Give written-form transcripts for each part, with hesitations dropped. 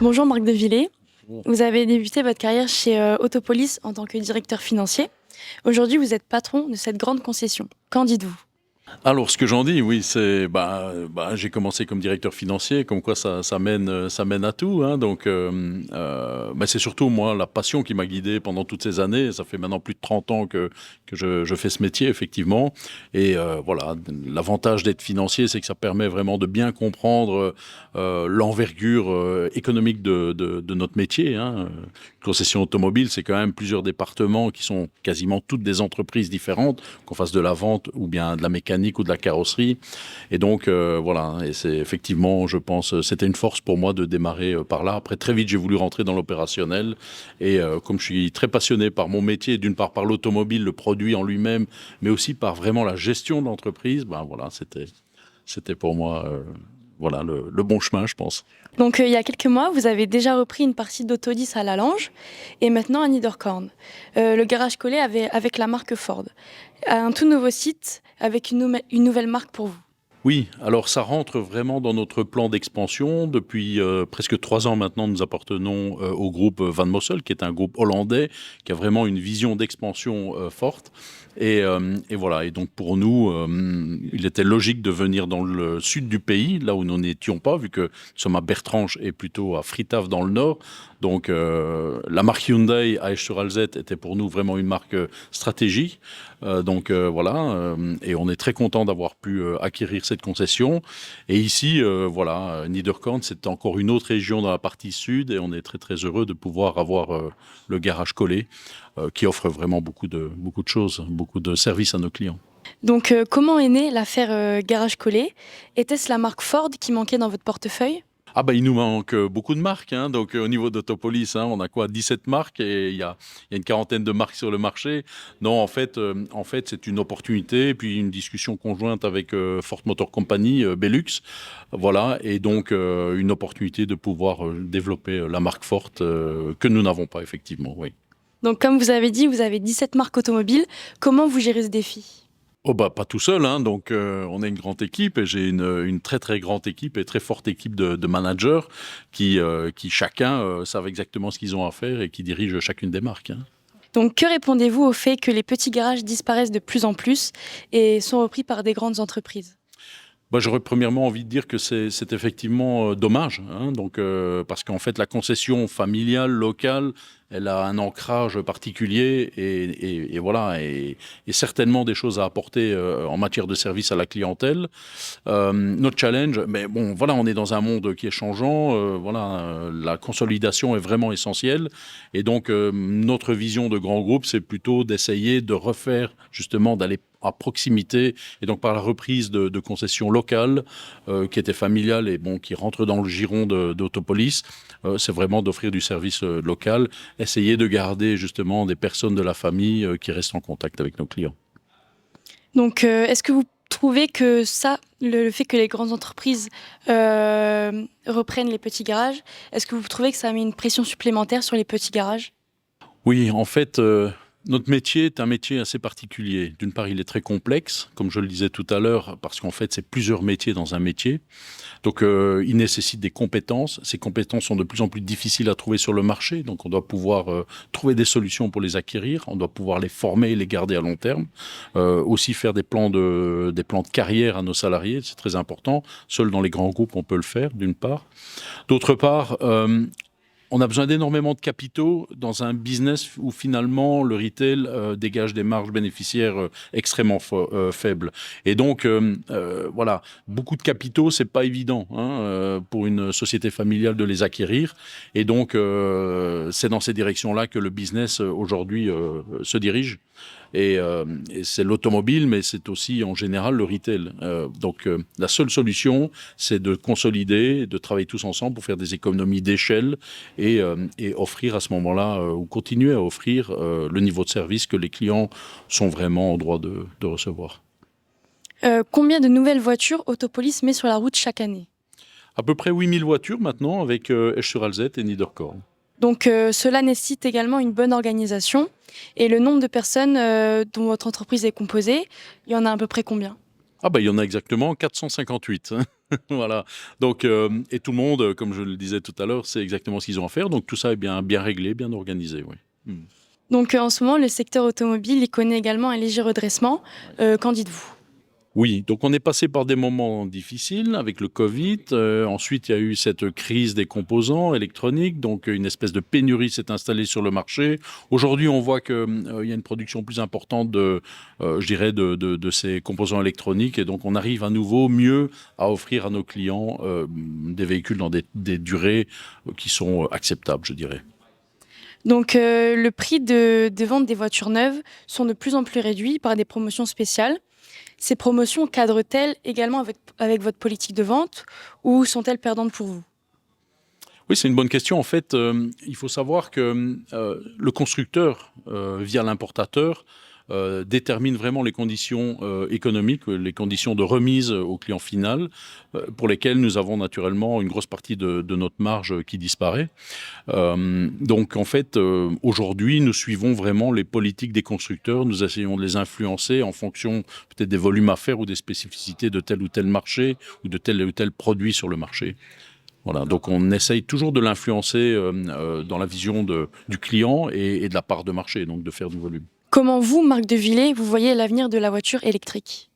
Bonjour Marc Devillers, Bon. vous avez débuté votre carrière chez Autopolis en tant que directeur financier. Aujourd'hui, vous êtes patron de cette grande concession. Qu'en dites-vous? Alors, ce que j'en dis, oui, c'est, j'ai commencé comme directeur financier, comme quoi ça mène à tout, hein. Donc, c'est surtout moi la passion qui m'a guidé pendant toutes ces années. Ça fait maintenant plus de 30 ans que je fais ce métier, effectivement. Et voilà, l'avantage d'être financier, c'est que ça permet vraiment de bien comprendre l'envergure économique de notre métier, hein. Concession automobile, c'est quand même plusieurs départements qui sont quasiment toutes des entreprises différentes, qu'on fasse de la vente ou bien de la mécanique ou de la carrosserie. Et donc, voilà, et c'est effectivement, je pense, c'était une force pour moi de démarrer par là. Après, très vite, j'ai voulu rentrer dans l'opérationnel. Et comme je suis très passionné par mon métier, d'une part par l'automobile, le produit en lui-même, mais aussi par vraiment la gestion de l'entreprise, ben voilà, c'était pour moi voilà, le bon chemin, je pense. Donc, il y a quelques mois, vous avez déjà repris une partie d'Autodis à Lalange et maintenant à Niederkorn. Le garage collé avec la marque Ford. Un tout nouveau site avec une nouvelle marque pour vous. Oui, alors ça rentre vraiment dans notre plan d'expansion. Depuis presque 3 ans maintenant, nous appartenons au groupe Van Mossel, qui est un groupe hollandais, qui a vraiment une vision d'expansion forte. Et voilà, et donc pour nous, il était logique de venir dans le sud du pays, là où nous n'étions pas, vu que nous sommes à Bertrange et plutôt à Frithave dans le nord. Donc la marque Hyundai à Esch-sur-Alzette était pour nous vraiment une marque stratégique. Voilà, et on est très content d'avoir pu acquérir cette concession. Et ici, voilà, Niederkorn, c'est encore une autre région dans la partie sud, et on est très très heureux de pouvoir avoir le garage collé, qui offre vraiment beaucoup de choses, beaucoup de services à nos clients. Donc, comment est née l'affaire garage collé? Était-ce la marque Ford qui manquait dans votre portefeuille? Ah bah il nous manque beaucoup de marques, hein. Donc au niveau d'Autopolis, hein, on a quoi, 17 marques, et il y a une quarantaine de marques sur le marché. Non, en fait c'est une opportunité, puis une discussion conjointe avec Ford Motor Company, Belux. Voilà, et donc une opportunité de pouvoir développer la marque Ford que nous n'avons pas, effectivement, oui. Donc, comme vous avez dit, vous avez 17 marques automobiles. Comment vous gérez ce défi? Oh bah pas tout seul, hein. Donc on est une grande équipe, et j'ai une très très grande équipe et très forte équipe de managers qui chacun savent exactement ce qu'ils ont à faire et qui dirigent chacune des marques, hein. Donc, que répondez-vous au fait que les petits garages disparaissent de plus en plus et sont repris par des grandes entreprises? Bah, j'aurais premièrement envie de dire que c'est effectivement dommage, hein. Donc, parce qu'en fait, la concession familiale, locale, elle a un ancrage particulier, et voilà, et certainement des choses à apporter en matière de service à la clientèle. Notre challenge, mais bon, voilà, on est dans un monde qui est changeant. Voilà, la consolidation est vraiment essentielle, et donc notre vision de grand groupe, c'est plutôt d'essayer de refaire, justement, d'aller à proximité, et donc par la reprise de concessions locales qui étaient familiales et bon, qui rentrent dans le giron d'Autopolis. C'est vraiment d'offrir du service local, essayer de garder justement des personnes de la famille qui restent en contact avec nos clients. Donc, est-ce que vous trouvez que ça, le fait que les grandes entreprises reprennent les petits garages, est-ce que vous trouvez que ça met une pression supplémentaire sur les petits garages? Oui, en fait, notre métier est un métier assez particulier. D'une part, il est très complexe, comme je le disais tout à l'heure, parce qu'en fait, c'est plusieurs métiers dans un métier. Donc, il nécessite des compétences. Ces compétences sont de plus en plus difficiles à trouver sur le marché. Donc, on doit pouvoir trouver des solutions pour les acquérir. On doit pouvoir les former et les garder à long terme. Aussi faire des plans de carrière à nos salariés, c'est très important. Seul dans les grands groupes, on peut le faire, d'une part. D'autre part, on a besoin d'énormément de capitaux dans un business où finalement le retail dégage des marges bénéficiaires extrêmement faibles. Et donc, voilà, beaucoup de capitaux, c'est pas évident, hein, pour une société familiale de les acquérir. Et donc, c'est dans ces directions-là que le business aujourd'hui se dirige. Et c'est l'automobile, mais c'est aussi en général le retail. Donc la seule solution, c'est de consolider, de travailler tous ensemble pour faire des économies d'échelle, et offrir à ce moment-là, ou continuer à offrir le niveau de service que les clients sont vraiment en droit de recevoir. Combien de nouvelles voitures Autopolis met sur la route chaque année? À peu près 8000 voitures maintenant avec Esch-sur-Alzette et Niederkorn. Donc, cela nécessite également une bonne organisation. Et le nombre de personnes dont votre entreprise est composée, il y en a à peu près combien? Ah ben, il y en a exactement 458. Hein. Voilà. Donc, et tout le monde, comme je le disais tout à l'heure, sait exactement ce qu'ils ont à faire. Donc tout ça est bien réglé, bien organisé. Oui. Hmm. Donc en ce moment, le secteur automobile, il connaît également un léger redressement. Qu'en dites-vous? Oui, donc on est passé par des moments difficiles avec le Covid. Ensuite, il y a eu cette crise des composants électroniques. Donc, une espèce de pénurie s'est installée sur le marché. Aujourd'hui, on voit qu'il y a une production plus importante je dirais, de ces composants électroniques. Et donc, on arrive à nouveau mieux à offrir à nos clients des véhicules dans des durées qui sont acceptables, je dirais. Donc le prix de vente des voitures neuves sont de plus en plus réduits par des promotions spéciales. Ces promotions cadrent-elles également avec votre politique de vente ou sont-elles perdantes pour vous? Oui, c'est une bonne question. En fait, il faut savoir que le constructeur, via l'importateur, détermine vraiment les conditions économiques, les conditions de remise au client final, pour lesquelles nous avons naturellement une grosse partie de notre marge qui disparaît. Donc, en fait, aujourd'hui, nous suivons vraiment les politiques des constructeurs. Nous essayons de les influencer en fonction peut-être des volumes à faire ou des spécificités de tel ou tel marché ou de tel ou tel produit sur le marché. Voilà, donc on essaye toujours de l'influencer dans la vision du client et de la part de marché, donc de faire du volume. Comment vous, Marc de Villiers, vous voyez l'avenir de la voiture électrique?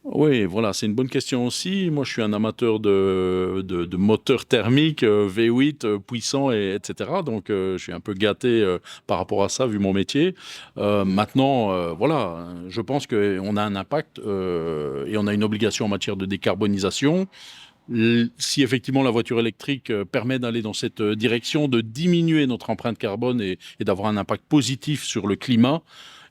Oui, voilà, c'est une bonne question aussi. Moi, je suis un amateur de moteurs thermiques V8 puissants, etc. Donc, je suis un peu gâté par rapport à ça, vu mon métier. Maintenant, voilà, je pense qu'on a un impact et on a une obligation en matière de décarbonisation. Si effectivement la voiture électrique permet d'aller dans cette direction, de diminuer notre empreinte carbone et d'avoir un impact positif sur le climat,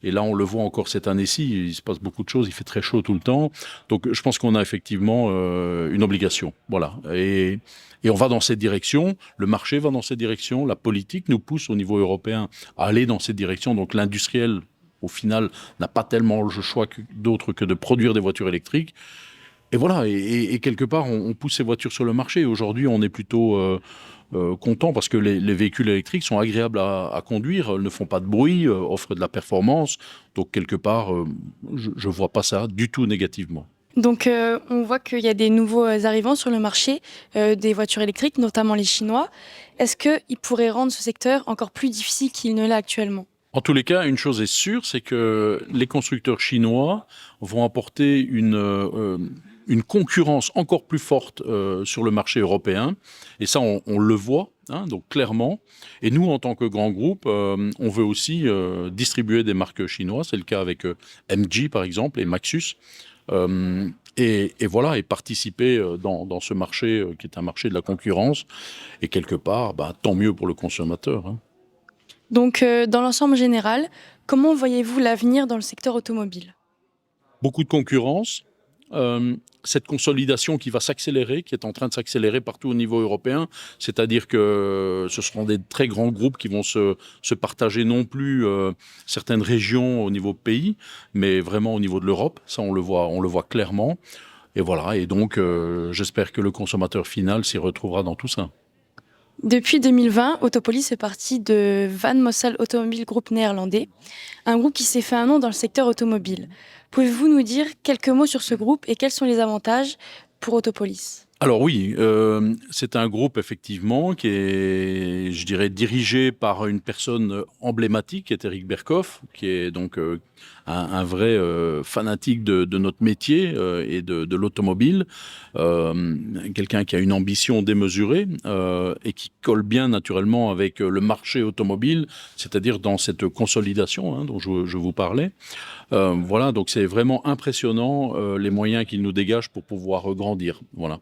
et là on le voit encore cette année-ci, il se passe beaucoup de choses, il fait très chaud tout le temps, donc je pense qu'on a effectivement une obligation, voilà. Et on va dans cette direction, le marché va dans cette direction, la politique nous pousse au niveau européen à aller dans cette direction, donc l'industriel au final n'a pas tellement le choix d'autre que de produire des voitures électriques. Et voilà, et quelque part, on pousse ces voitures sur le marché. Aujourd'hui, on est plutôt content parce que les véhicules électriques sont agréables à conduire, ne font pas de bruit, offrent de la performance. Donc, quelque part, je ne vois pas ça du tout négativement. Donc on voit qu'il y a des nouveaux arrivants sur le marché des voitures électriques, notamment les Chinois. Est-ce qu'ils pourraient rendre ce secteur encore plus difficile qu'il ne l'est actuellement? En tous les cas, une chose est sûre, c'est que les constructeurs chinois vont apporter une concurrence encore plus forte sur le marché européen. Et ça, on le voit, hein, donc clairement. Et nous, en tant que grand groupe, on veut aussi distribuer des marques chinoises. C'est le cas avec MG, par exemple, et Maxus. Et voilà, et participer dans ce marché qui est un marché de la concurrence. Et quelque part, bah, tant mieux pour le consommateur. Hein. Donc dans l'ensemble général, comment voyez-vous l'avenir dans le secteur automobile? Beaucoup de concurrence, cette consolidation qui va s'accélérer, qui est en train de s'accélérer partout au niveau européen, c'est-à-dire que ce seront des très grands groupes qui vont se partager non plus certaines régions au niveau pays, mais vraiment au niveau de l'Europe. Ça, on le voit clairement. Et voilà, et donc j'espère que le consommateur final s'y retrouvera dans tout ça. Depuis 2020, Autopolis fait partie de Van Mossel Automobile Group néerlandais, un groupe qui s'est fait un nom dans le secteur automobile. Pouvez-vous nous dire quelques mots sur ce groupe et quels sont les avantages pour Autopolis? Alors oui, c'est un groupe effectivement qui est, je dirais, dirigé par une personne emblématique, qui est Eric Berkoff, qui est donc un vrai fanatique de notre métier et de l'automobile, quelqu'un qui a une ambition démesurée et qui colle bien naturellement avec le marché automobile, c'est-à-dire dans cette consolidation dont je vous parlais. Voilà, donc c'est vraiment impressionnant les moyens qu'il nous dégage pour pouvoir grandir. Voilà.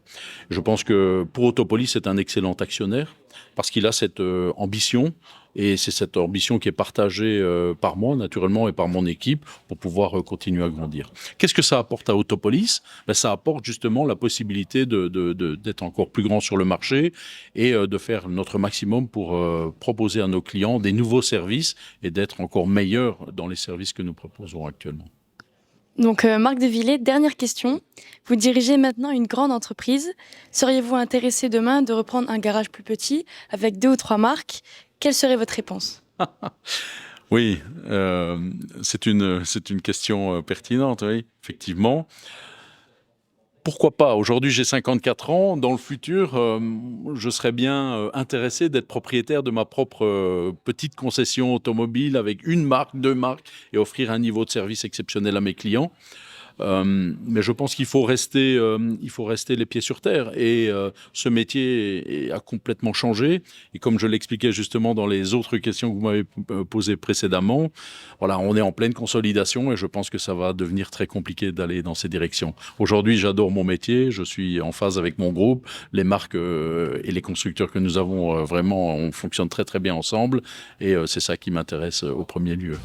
Je pense que pour Autopolis, c'est un excellent actionnaire parce qu'il a cette ambition et c'est cette ambition qui est partagée par moi naturellement et par mon équipe pour pouvoir continuer à grandir. Qu'est-ce que ça apporte à Autopolis? Ben, ça apporte justement la possibilité d'être encore plus grand sur le marché et de faire notre maximum pour proposer à nos clients des nouveaux services et d'être encore meilleurs dans les services que nous proposons actuellement. Donc Marc de Villiers, dernière question. Vous dirigez maintenant une grande entreprise. Seriez-vous intéressé demain de reprendre un garage plus petit avec 2 ou 3 marques? Quelle serait votre réponse? Oui, c'est une question pertinente, oui, effectivement. Pourquoi pas? Aujourd'hui, j'ai 54 ans. Dans le futur, je serais bien intéressé d'être propriétaire de ma propre petite concession automobile avec une marque, 2 marques et offrir un niveau de service exceptionnel à mes clients. Mais je pense il faut rester les pieds sur terre. Et ce métier a complètement changé. Et comme je l'expliquais justement dans les autres questions que vous m'avez posées précédemment, voilà, on est en pleine consolidation et je pense que ça va devenir très compliqué d'aller dans ces directions. Aujourd'hui, j'adore mon métier. Je suis en phase avec mon groupe. Les marques et les constructeurs que nous avons vraiment, on fonctionne très très bien ensemble. Et c'est ça qui m'intéresse au premier lieu.